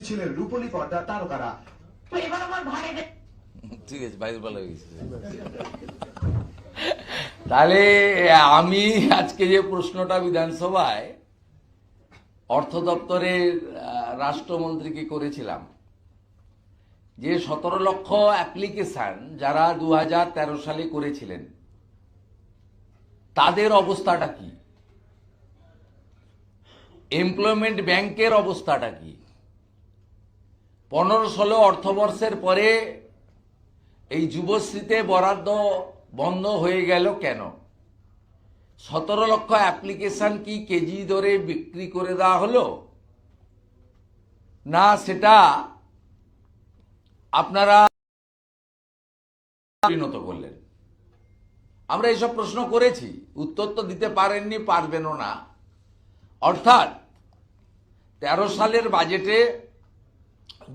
ছিলেন রূপলী পর্দার তারকারা। এবার আমার ভাই ঠিক আছে, ভাই ভালো হয়ে গেছে। তাহলে আমি আজকে যে প্রশ্নটা বিধানসভায় অর্থ দপ্তরের রাষ্ট্রমন্ত্রীকে করেছিলাম, যে 17 লক্ষ অ্যাপ্লিকেশন যারা 2013 সালে করেছিলেন তাদের অবস্থাটা কি, এমপ্লয়মেন্ট ব্যাংকের অবস্থাটা কি, 15-16 অর্থবর্ষের পরে এই যুবশ্রীতে বরাদ্দ বন্ধ হয়ে গেল কেন? 17 লক্ষ অ্যাপ্লিকেশন কি কেজি দরে বিক্রি করে দেওয়া হলো, না সেটা আপনারা পরিণত করলেন? আমরা এইসব প্রশ্ন করেছি, উত্তর তো দিতে পারেননি, পারবেনও না। অর্থাৎ 13 সালের বাজেটে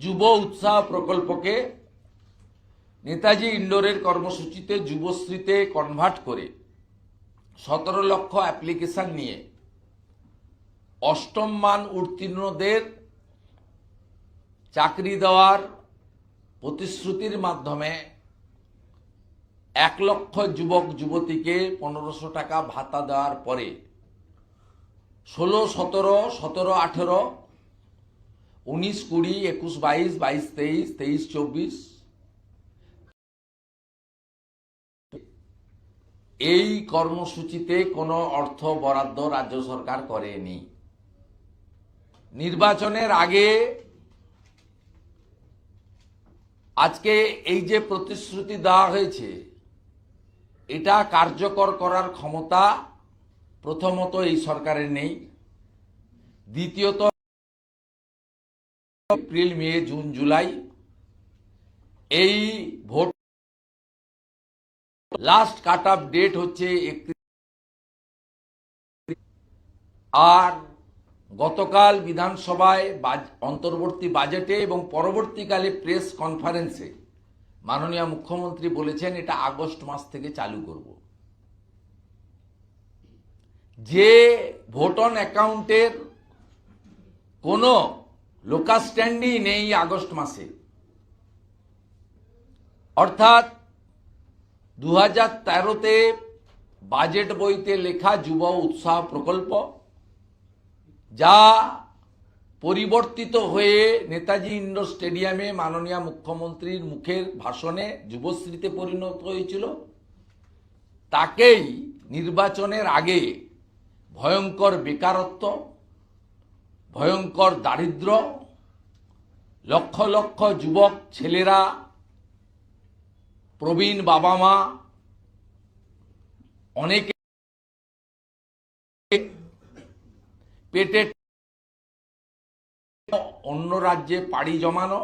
যুব উৎসাহ প্রকল্পকে নেতাজি ইন্ডোরের কর্মসূচিতে যুবশ্রীতে কনভার্ট করে 17 লক্ষ অ্যাপ্লিকেশন নিয়ে অষ্টম মান উত্তীর্ণদের চাকরি দেওয়ার প্রতিশ্রুতির মাধ্যমে 1 লক্ষ যুবক যুবতীকে 1500 টাকা ভাতা দেওয়ার পরে 16, 17, 17, 18, 19, 20, 21, 22, 22, 23, 23, 24 এই কর্মসূচিতে কোনো অর্থ বরাদ্দ রাজ্য সরকার করেনি। নির্বাচনের আগে আজকে এই যে প্রতিশ্রুতি দেওয়া হয়েছে এটা কার্যকর করার ক্ষমতা প্রথমত এই সরকারের নেই, দ্বিতীয়ত এপ্রিল, মে, জুন, জুলাই এই vote last cut off date হচ্ছে 31। আর গতকাল বিধানসভায় অন্তর্বর্তী বাজেটে এবং পরবর্তীকালে প্রেস কনফারেন্সে মাননীয় মুখ্যমন্ত্রী বলেছেন এটা আগস্ট মাস থেকে চালু করব। যে ভোট অন অ্যাকাউন্টের কোনো লোকাল স্ট্যান্ডই নেই আগস্ট মাসে, অর্থাৎ 2013-তে বাজেট বইতে লেখা যুব উৎসাহ প্রকল্প যা পরিবর্তিত হয়ে নেতাজি ইন্ডোর স্টেডিয়ামে মাননীয় মুখ্যমন্ত্রীর মুখের ভাষণে যুবশ্রীতে পরিণত হয়েছিল, তাকেই নির্বাচনের আগে ভয়ঙ্কর বেকারত্ব, ভয়ঙ্কর দারিদ্র্য, লক্ষ লক্ষ যুবক ছেলেরা, প্রবীণ বাবা মা, অনেকে পেটে অন্য রাজ্যে পাড়ি জমানো,